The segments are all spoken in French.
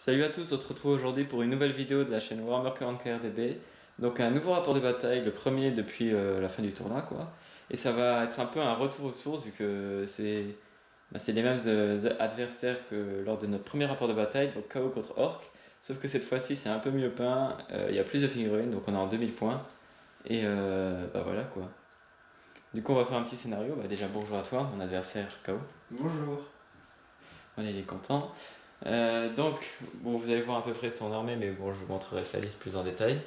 Salut à tous, on se retrouve aujourd'hui pour une nouvelle vidéo de la chaîne Warhammer 40k RDB. Donc un nouveau rapport de bataille, le premier depuis la fin du tournoi quoi. Et ça va être un peu un retour aux sources vu que c'est les mêmes adversaires que lors de notre premier rapport de bataille, donc KO contre Orc. Sauf que cette fois-ci c'est un peu mieux peint, il y a plus de figurines, donc on est en 2000 points. Et voilà quoi. Du coup on va faire un petit scénario, déjà bonjour à toi, mon adversaire KO. Bonjour. Voilà, il est content. Donc, bon, vous allez voir à peu près son armée, mais bon, je vous montrerai sa liste plus en détail.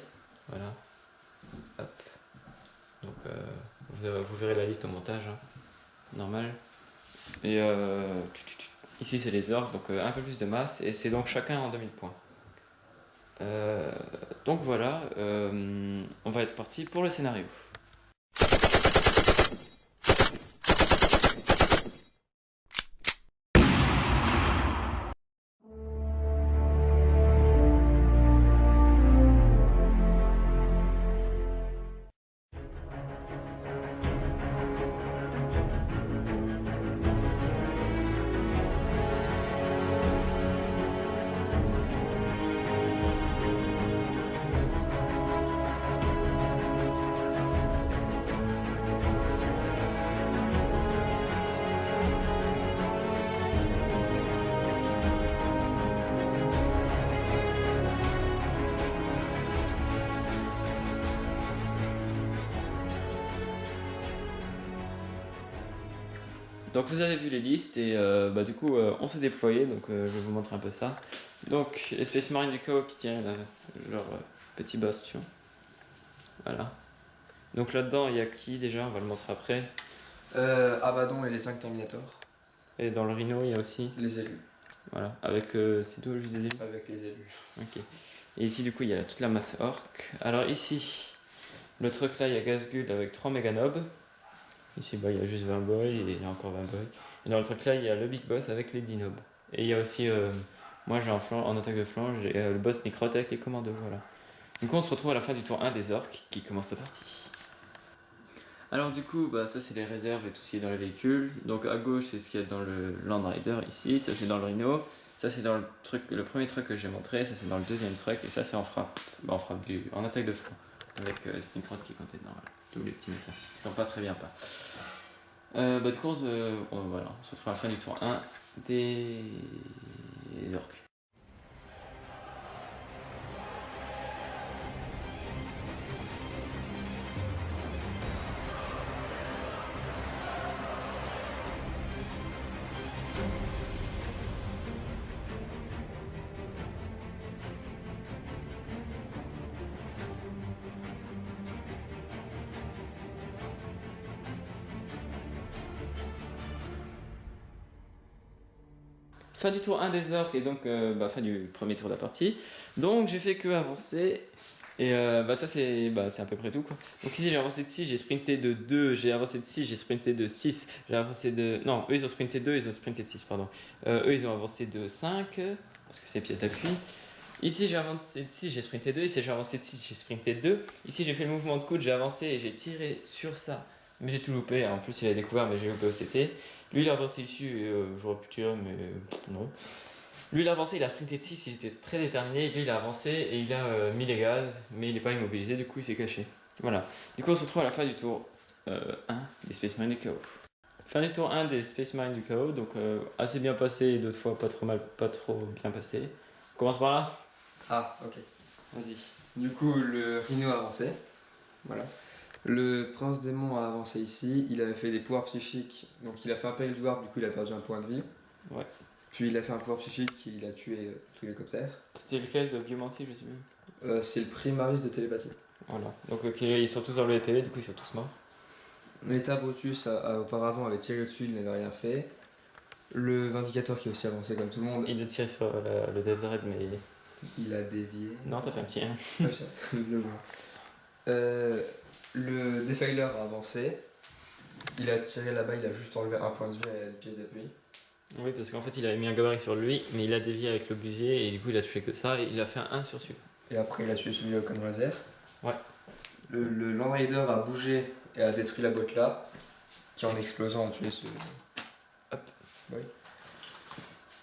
Voilà. Hop. Donc, vous verrez la liste au montage, hein. Normal. Et ici, c'est les orques, donc un peu plus de masse, et c'est donc chacun en 2000 points. Donc voilà, on va être parti pour le scénario. Donc vous avez vu les listes et du coup on s'est déployé, donc je vais vous montrer un peu ça. Donc les Space Marines du chaos qui tiennent leur petit bastion. Voilà. Donc là-dedans il y a qui déjà, on va le montrer après. Abaddon et les 5 Terminators. Et dans le Rhino il y a aussi. Les élus. Voilà, avec c'est tout juste des élus. Avec les élus. Ok. Et ici du coup il y a toute la masse orc. Alors ici, le truc là il y a Gazgul avec 3 méganobs. Ici il y a juste 20 boys et il y a encore 20 boys. Et dans le truc là il y a le big boss avec les 10 nobs. Et il y a aussi, moi j'ai en attaque de flanc, j'ai le boss Necrot avec les commandos, voilà. Du coup on se retrouve à la fin du tour 1 des orcs qui commence sa partie. Alors du coup, ça c'est les réserves et tout ce qui est dans les véhicules. Donc à gauche c'est ce qu'il y a dans le Land Rider ici, ça c'est dans le Rhino, ça c'est dans le premier truc que j'ai montré, ça c'est dans le deuxième truc et ça c'est en frappe, en attaque de flanc avec Sneakrot qui comptait dedans, voilà. Tous les petits méthodes qui sont pas très bien pas. Du coup on se retrouve à la fin du tour 1 des orques. Fin du tour 1 des orques et donc fin du premier tour de la partie. Donc j'ai fait que avancer. Et ça c'est à peu près tout quoi. Donc ici j'ai avancé de 6, j'ai sprinté de 2, j'ai avancé de 6, j'ai sprinté de 6, j'ai avancé de... Non, eux ils ont sprinté 2, ils ont sprinté de 6, pardon. Eux ils ont avancé de 5, parce que c'est pièce d'appui. Ici j'ai avancé de 6, j'ai sprinté 2, ici j'ai avancé de 6, j'ai sprinté 2. Ici j'ai fait le mouvement de coude, j'ai avancé et j'ai tiré sur ça. Mais j'ai tout loupé, en plus il a découvert mais j'ai loupé au CT. Lui il a avancé dessus et j'aurais pu tirer mais non. Lui il a avancé, il a sprinté de 6, il était très déterminé. Lui il a avancé et il a mis les gaz, mais il n'est pas immobilisé, du coup il s'est caché. Voilà. Du coup on se retrouve à la fin du tour 1 des Space Marines du chaos. Fin du tour 1 des Space Marines du chaos, donc assez bien passé et d'autres fois pas trop bien passé. On commence par là. Ah, ok. Vas-y. Du coup, le Rhino a avancé. Voilà. Le Prince Démon a avancé ici. Il avait fait des pouvoirs psychiques. Donc, il a fait un Pale Dwarf, du coup, il a perdu un point de vie. Ouais. Puis, il a fait un pouvoir psychique, il a tué tout l'hélicoptère. C'était lequel de biomancie, je sais plus. C'est le Primaris de télépathie. Voilà. Donc ils sont tous dans le EPV, du coup ils sont tous morts. Meta Brutus auparavant avait tiré dessus, il n'avait rien fait. Le Vindicateur qui a aussi avancé comme tout le monde. Il a tiré sur le Dev's Red, mais Il a dévié. non, t'as fait un petit 1. Ouais, ça, le vois. Le Defiler a avancé. Il a tiré là-bas, il a juste enlevé un point de vie à une pièce d'appui. Oui, parce qu'en fait il avait mis un gabarit sur lui, mais il a dévié avec le busier et du coup il a touché que ça et il a fait un 1 sur celui. Et après, il a tué celui-là comme laser. Ouais. Le Land Raider a bougé et a détruit la boîte là, qui en explosant a tué ce. Hop. Oui.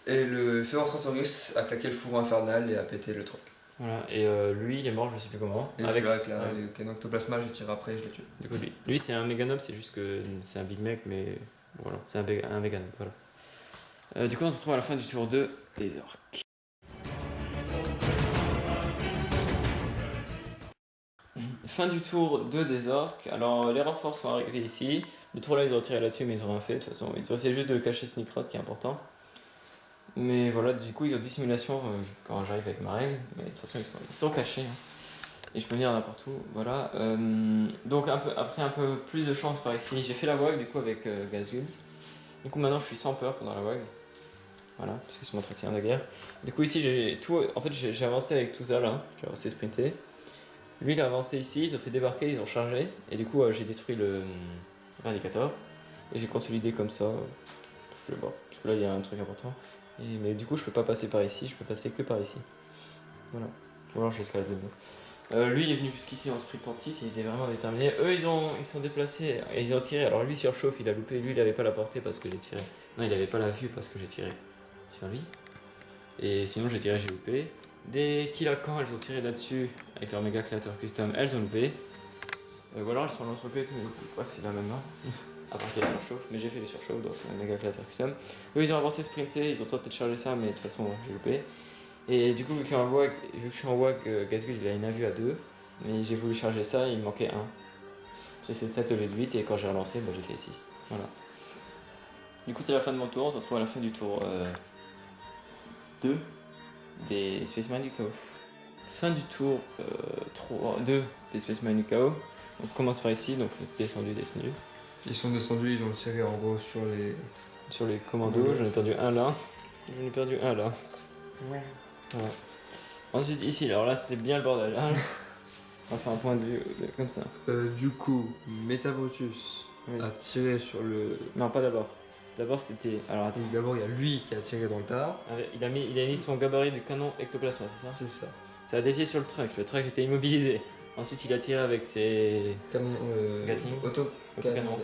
Et le Ferotrasaurus a claqué le fourreau infernal et a pété le truc. Voilà, et lui il est mort, je sais plus comment. Et avec avec le canon ectoplasma, j'ai tiré après et je l'ai tué. Du coup, lui c'est un Meganob, c'est juste que c'est un Big Mec, mais voilà, c'est un Meganob. Voilà. Du coup, on se retrouve à la fin du tour 2 des orques. Fin du tour 2 des orques. Alors, les renforts sont arrivés ici. Le tour là, ils ont tiré là-dessus, mais ils ont rien fait. De toute façon, ils ont essayé juste de cacher Sneakrot qui est important. Mais voilà, du coup, ils ont dissimulation quand j'arrive avec ma règle. Mais de toute façon, ils sont cachés. Hein. Et je peux venir n'importe où. Voilà. Donc, après un peu plus de chance par ici, j'ai fait la WAG du coup avec Gazgul. Du coup, maintenant, je suis sans peur pendant la WAG. Voilà, parce que c'est mon entretien de guerre. Du coup, ici, j'ai avancé avec tout ça là. J'ai avancé sprinté. Lui, il a avancé ici, ils ont fait débarquer, ils ont chargé. Et du coup, j'ai détruit le Vindicator. Et j'ai consolidé comme ça. Je sais pas, parce que là, il y a un truc important. Mais du coup, je peux pas passer par ici, je peux passer que par ici. Voilà. Ou alors, j'escalade de nouveau. Lui, il est venu jusqu'ici en sprintant de 6, il était vraiment déterminé. Eux, ils sont déplacés et ils ont tiré. Alors, lui, surchauffe, il a loupé. Lui, il avait pas la portée parce que j'ai tiré. Non, il avait pas la vue parce que j'ai tiré sur lui. Et sinon, j'ai tiré, j'ai loupé. Des Kilakans, elles ont tiré là-dessus avec leur méga créateur custom, elles ont loupé. Ou alors elles sont l'entreprise, mais bref, c'est la même main. À part qu'il y a surchauffe, mais j'ai fait les surchauffes, donc méga créateur custom. Eux, ils ont avancé sprinté, ils ont tenté de charger ça, mais de toute façon, j'ai loupé. Et du coup, vu que je suis en WAG, Gazgul il a une vue à 2, mais j'ai voulu charger ça, il me manquait 1. J'ai fait 7 au lieu de 8, et quand j'ai relancé, j'ai fait 6. Voilà. Du coup, c'est la fin de mon tour, on se retrouve à la fin du tour 2 des Space Marines du Chaos. Fin du tour 2 des Space Marines du Chaos. On commence par ici, donc c'est descendu. Ils sont descendus, ils ont tiré en gros sur les commandos, j'en ai perdu un là. Ouais. Voilà. Ensuite ici, alors là c'était bien le bordel. Hein. On va faire un point de vue comme ça. Du coup, Metabrotus a tiré sur le... Non, pas d'abord. D'abord c'était... Alors attends. D'abord il y a lui qui a tiré dans le tas. Il a mis son gabarit du canon ectoplasma, c'est ça? C'est ça. Ça a dévié sur le truck était immobilisé. Ensuite il a tiré avec ses... Gatling. Autocanon.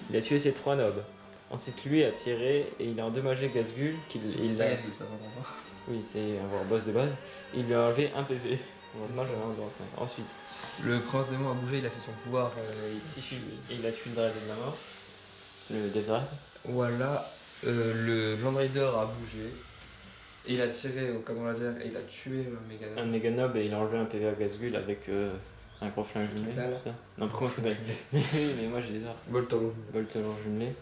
Il a tué ses 3 nobs. Ensuite lui a tiré et il a endommagé Gazgul. Gazgul, ça va pas. Oui, c'est un warboss de base. Il lui a enlevé un PV. Moi j'avais un dans 5. Ensuite, le prince démon a bougé, il a fait son pouvoir psychique et il a tué le dragon de la mort. Le Death. Voilà. Le Land Raider a bougé. Et il a tiré au canon laser et il a tué un Meganob et il a enlevé un PV à Gazgul avec un gros flingue jumelé. Non, comment ça s'appelle? Mais moi j'ai les arts. Voltolon jumelé.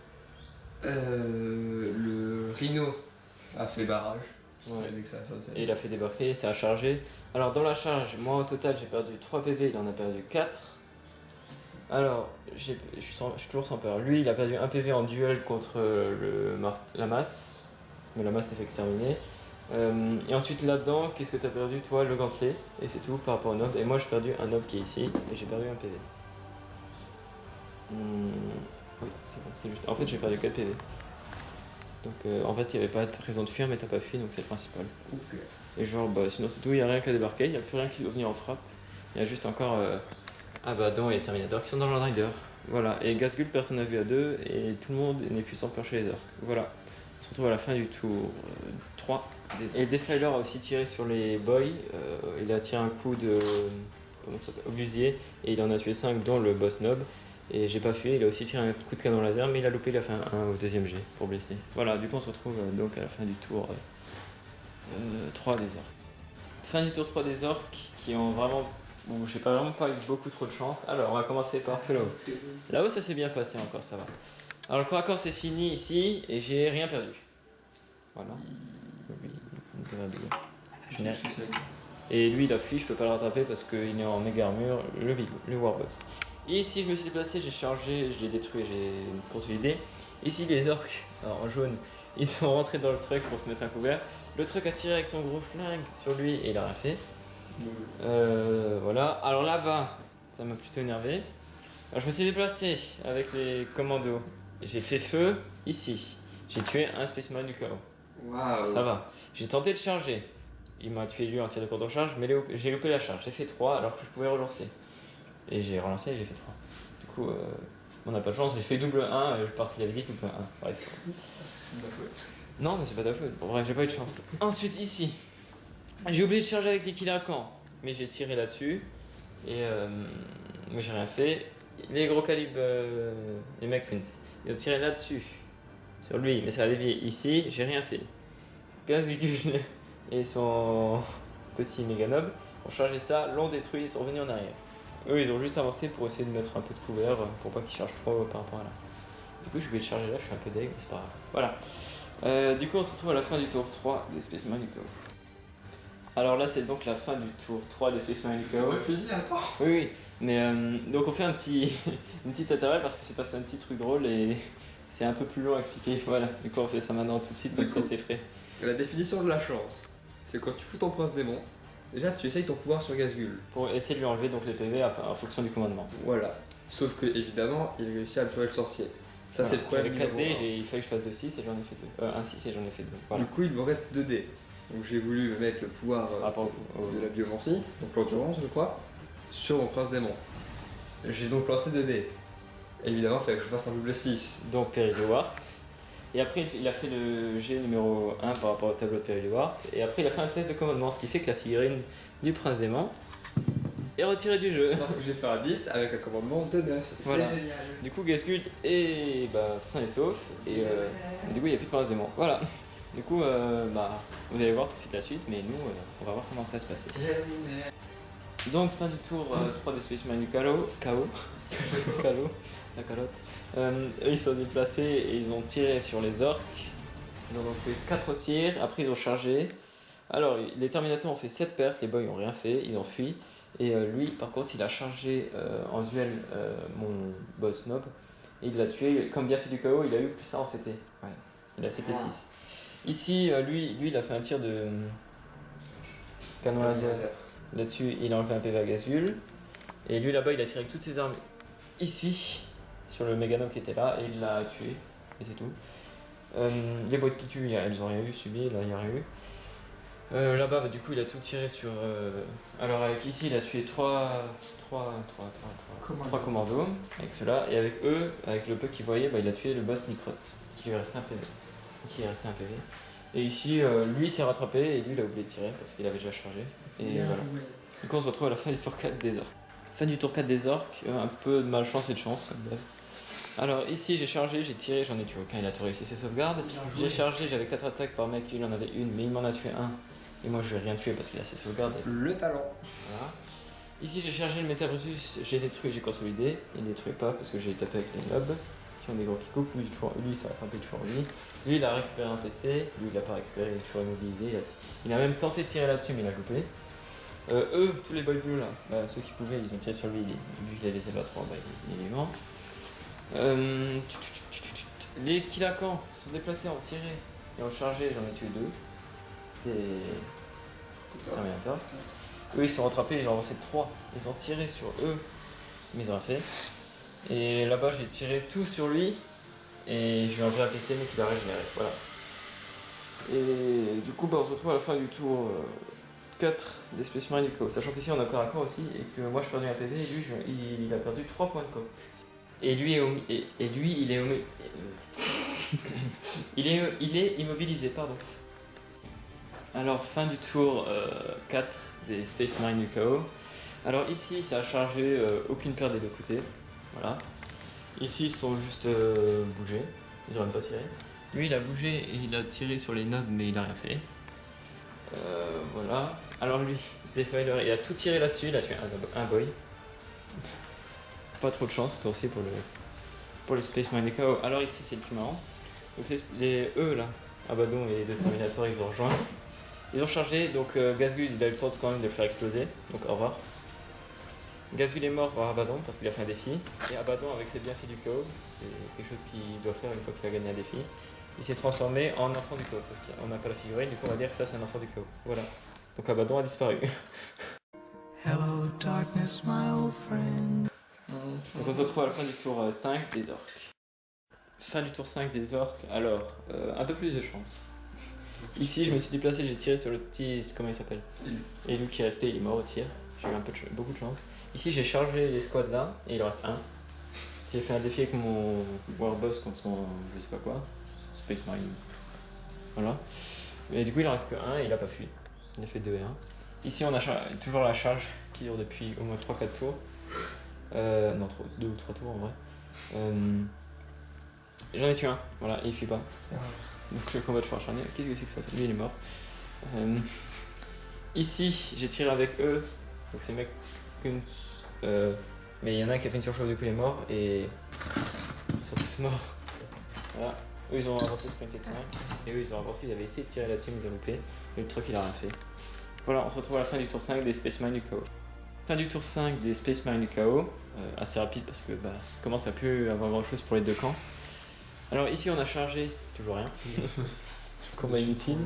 Le Rhino a fait barrage. Ouais. Et il a fait débarquer, ça a chargé. Alors dans la charge, moi au total j'ai perdu 3 PV, il en a perdu 4. Alors, je suis toujours sans peur. Lui il a perdu 1 PV en duel contre la masse. Mais la masse s'est fait exterminer. Et ensuite là-dedans, qu'est-ce que t'as perdu toi? Le gantelet. Et c'est tout par rapport au nob. Et moi j'ai perdu un nob qui est ici. Et j'ai perdu 1 PV. Oui, c'est bon, c'est juste. En fait j'ai perdu 4 PV. Donc en fait il n'y avait pas de raison de fuir mais t'as pas fui donc c'est le principal. Okay. Et genre sinon c'est tout, il n'y a rien qu'à débarquer, il n'y a plus rien qui doit venir en frappe. Il y a juste encore Abaddon et Terminator qui sont dans le Land Rider. Voilà, et Gazgul personne n'a vu à 2 et tout le monde n'est plus sans peur chez les orques. Voilà, on se retrouve à la fin du tour 3 des orques. Et Defiler a aussi tiré sur les boys, il a tiré un coup de... comment ça s'appelle, obusier et il en a tué 5 dont le boss nob. Et j'ai pas fui, il a aussi tiré un coup de canon laser, mais il a loupé, il a fait un au deuxième jet pour blesser. Voilà, du coup on se retrouve donc à la fin du tour 3 des orques. Fin du tour 3 des orques qui ont vraiment... Bon, j'ai pas vraiment pas eu beaucoup trop de chance. Alors on va commencer par là-haut. Là-haut ça s'est bien passé encore, ça va. Alors le corps à corps c'est fini ici et j'ai rien perdu. Voilà. Et lui il a fui, je peux pas le rattraper parce qu'il est en méga armure, le warboss. Et ici je me suis déplacé, j'ai chargé, je l'ai détruit, j'ai consolidé. Ici les orques, alors en jaune, ils sont rentrés dans le truck pour se mettre un couvert. Le truck a tiré avec son gros flingue sur lui et il a rien fait. Voilà, alors là-bas, ça m'a plutôt énervé. Alors je me suis déplacé avec les commandos. J'ai fait feu ici. J'ai tué un Space Marine du chaos. Wow. Ça va. J'ai tenté de charger. Il m'a tué lui en tir de contre-charge, mais j'ai loupé la charge. J'ai fait 3 alors que je pouvais relancer. Et j'ai relancé et j'ai fait 3. Du coup, on n'a pas de chance, j'ai fait double 1 parce qu'il avait dit double 1. Bref. C'est de ma faute. Non, mais c'est pas ta faute. Bon, bref, j'ai pas eu de chance. Ensuite, ici, j'ai oublié de charger avec les Kilakan, mais j'ai tiré là-dessus. Et moi, j'ai rien fait. Les gros calibres, les Mekpins, ils ont tiré là-dessus, sur lui, mais ça a dévié ici, j'ai rien fait. Gazgul et son petit Meganob ont chargé ça, l'ont détruit, ils sont revenus en arrière. Eux, ils ont juste avancé pour essayer de mettre un peu de couvert pour pas qu'ils chargent trop par rapport à là. Du coup, je vais le charger là, je suis un peu deg, mais c'est pas grave. Voilà. Du coup, on se retrouve à la fin du tour 3 des Space Marine du Chaos. Alors là, c'est donc la fin du tour 3 des Space Marine du Chaos. C'est pas fini, attends. Oui, oui. Mais donc, on fait un petit, une petite intervalle parce que c'est passé un petit truc drôle et c'est un peu plus long à expliquer. Voilà. Du coup, on fait ça maintenant tout de suite, comme ça, c'est frais. La définition de la chance, c'est quand tu fous ton prince démon, déjà tu essayes ton pouvoir sur Gazgul. Pour essayer de lui enlever donc les PV en fonction du commandement. Voilà. Sauf que, évidemment, il réussit à le jouer le sorcier. Ça, Voilà. c'est le problème. Avec 4 numéro dés, un. il fallait que je fasse 2 6 et j'en ai fait 2. 1 6 et j'en ai fait 2. Voilà. Du coup, il me reste 2 dés. Donc j'ai voulu mettre le pouvoir Par rapport de la biomancie, donc l'endurance, je crois, sur mon prince démon. J'ai donc lancé 2 dés. Évidemment, il fallait que je fasse un double 6. Donc Péridoir. Et après, il a fait le G numéro 1 par rapport au tableau de Péridoir. Et après, il a fait un test de commandement, ce qui fait que la figurine du prince démon est retirée du jeu. Parce que j'ai fait un 10 avec un commandement de 9. Voilà. C'est génial. Du coup, Gazgul est sain et sauf. Et du coup, il n'y a plus de prince démon. Voilà. Du coup, vous allez voir tout de suite la suite, mais nous, on va voir comment ça se passe. Donc, fin du tour 3 des Space Marine du KO. Calo, la calotte. Eux, ils sont déplacés et ils ont tiré sur les orques. Ils en ont fait 4 tirs, après ils ont chargé. Alors, les Terminators ont fait 7 pertes, les boys n'ont rien fait, ils ont fui. Et lui, par contre, il a chargé en duel mon boss Nob. Et il l'a tué. Comme bien fait du KO, il a eu plus ça en CT. Ouais, il a CT6. Ici, lui, il a fait un tir de canon laser. Là-dessus, il a enlevé un PV à Gazul. Et lui, là-bas, il a tiré avec toutes ses armes ici, sur le Meganob qui était là, et il l'a tué. Et c'est tout. Les boîtes qui tuent, elles ont rien eu, subi, là, il n'y a rien eu. Là-bas, du coup, il a tout tiré sur. Alors, avec ici, il a tué 3 commandos, avec ceux-là. Et avec eux, avec le peu qu'il voyait, il a tué le boss Nicrot, qui lui restait un PV. Et ici, lui s'est rattrapé et lui il a oublié de tirer parce qu'il avait déjà chargé. Et voilà. Du coup, on se retrouve à la fin du tour 4 des orques. Fin du tour 4 des orques, un peu de malchance et de chance comme d'hab. Alors ici j'ai chargé, j'ai tiré, j'en ai tué aucun, il a tout réussi ses sauvegardes. J'ai chargé, j'avais 4 attaques par mec, il en avait une, mais il m'en a tué un. Et moi je vais rien tuer parce qu'il a ses sauvegardes. Le talent. Voilà. Ici j'ai chargé le Métabrutus, j'ai détruit, j'ai consolidé. Il ne détruit pas parce que j'ai tapé avec les mobs qui ont des gros qui coupent. Lui ça a frappé toujours lui. Lui il a récupéré un PC, lui il a pas récupéré, il est toujours immobilisé. Il a même tenté de tirer là-dessus mais il a loupé. Eux, tous les boys bleus là, ceux qui pouvaient, ils ont tiré sur lui, vu qu'il a laissé pas trop, il est vivant. Les Kilakans se sont déplacés, ont tiré et ont chargé, j'en ai tué 2. Des Terminators. Eux ils sont rattrapés, ils ont avancé 3. Ils ont tiré sur eux, mais ils ont rien fait. Et là-bas j'ai tiré tout sur lui et je lui ai enlevé un PC mais qu'il a régénéré. Voilà. Et du coup on se retrouve à la fin du tour 4 des Space Marine du Chaos, sachant qu'ici on a encore un corps aussi et que moi je perdu un PV et lui il a perdu 3 points de coque. Et lui il est immobilisé, pardon. Alors fin du tour 4 des Space Marine du Chaos. Alors ici ça a chargé aucune perte des deux côtés. Voilà. Ici ils sont juste bougés, ils n'ont même pas tiré. Lui il a bougé et il a tiré sur les nobs mais il a rien fait. Voilà. Alors lui, Defiler, il a tout tiré là-dessus, il a tué un boy. Pas trop de chance, toi aussi pour le Space Marine du Chaos. Alors ici c'est le plus marrant. Donc eux là, Abaddon et les deux Terminators ils ont rejoint. Ils ont chargé, donc Gazgul il a eu le temps quand même de le faire exploser, donc au revoir. Gazgul est mort par Abaddon parce qu'il a fait un défi. Et Abaddon avec ses bienfaits du chaos, c'est quelque chose qu'il doit faire une fois qu'il a gagné un défi. Il s'est transformé en enfant du chaos, sauf qu'on n'a pas la figurine, du coup on va dire que ça c'est un enfant du chaos. Voilà. Donc Abaddon a disparu. Hello darkness, my old friend. Donc on se retrouve à la fin du tour 5 des orques. Fin du tour 5 des orques, alors un peu plus de chance. Ici je me suis déplacé, j'ai tiré sur le petit, comment il s'appelle, et lui qui est resté il est mort au tir, j'ai eu beaucoup de chance. Ici j'ai chargé les squads là, et il en reste un. J'ai fait un défi avec mon Warboss contre son je sais pas quoi, Space Marine. Voilà. Et du coup, il en reste que un et il a pas fui. Il a fait 2 et 1. Ici, on a toujours la charge qui dure depuis au moins 3-4 tours. Non, 2 ou 3 tours en vrai. J'en ai tué un, voilà, et il fuit pas. Donc le combat de choix acharné. Qu'est-ce que c'est que ça? Lui, il est mort. Ici, j'ai tiré avec eux. Donc c'est mec. Mais il y en a un qui a fait une surchauffe, du coup il est mort. Et ils sont tous morts. Voilà. Eux ils ont avancé sprinté de 5. Et eux ils ont avancé, ils avaient essayé de tirer là-dessus, mais ils ont loupé. Et le truc il a rien fait. Voilà, on se retrouve à la fin du tour 5 des Space Marines du chaos. Fin du tour 5 des Space Marines du chaos. Assez rapide parce que bah, commence à plus avoir grand chose pour les deux camps. Alors ici on a chargé, toujours rien. Combat inutile.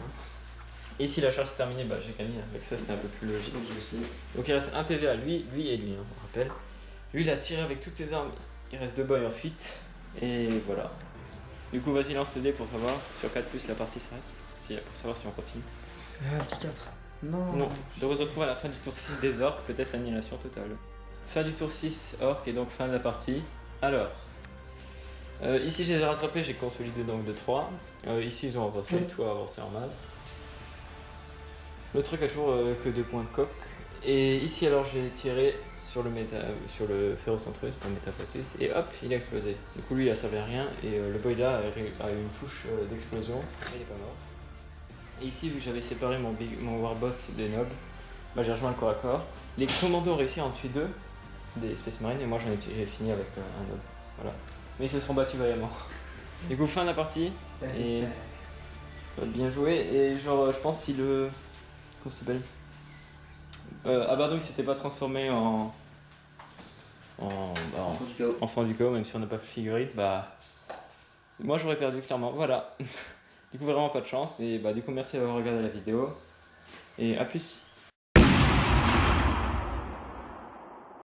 Et ici la charge s'est terminée, bah j'ai gagné, avec ça c'était un peu plus logique. Donc il reste un PV à lui et lui, hein, on rappelle. Lui il a tiré avec toutes ses armes, il reste 2 boys en fuite. Et voilà. Du coup vas-y lance le dé pour savoir, sur 4 plus la partie s'arrête, pour savoir si on continue. Ah, petit 4. Non. Non, donc on se retrouve à la fin du tour 6 des orques, peut-être l'annihilation totale. Fin du tour 6 orques et donc fin de la partie. Alors, ici je les ai rattrapés, j'ai consolidé donc de 3. Ici ils ont avancé, tout a avancé en masse. Le truc a toujours que 2 points de coque. Et ici alors j'ai tiré sur le Ferrocentreuse, le Métaplatus, et hop, il a explosé. Du coup lui il a servi à rien et le boy là a eu une touche d'explosion, mais il est pas mort. Et ici vu que j'avais séparé mon Warboss des Nobles, bah, j'ai rejoint le corps à corps. Les commandos ont réussi à en tuer 2 des Space Marines et moi j'ai fini avec un Noble. Voilà. Mais ils se sont battus vaillamment. Du coup fin de la partie et bien joué et genre je pense si le... Comment ça s'appelle Abadou il s'était pas transformé enfant du chaos, même si on n'a pas figuré, bah moi j'aurais perdu clairement, voilà. Du coup vraiment pas de chance et bah du coup merci d'avoir regardé la vidéo et à plus.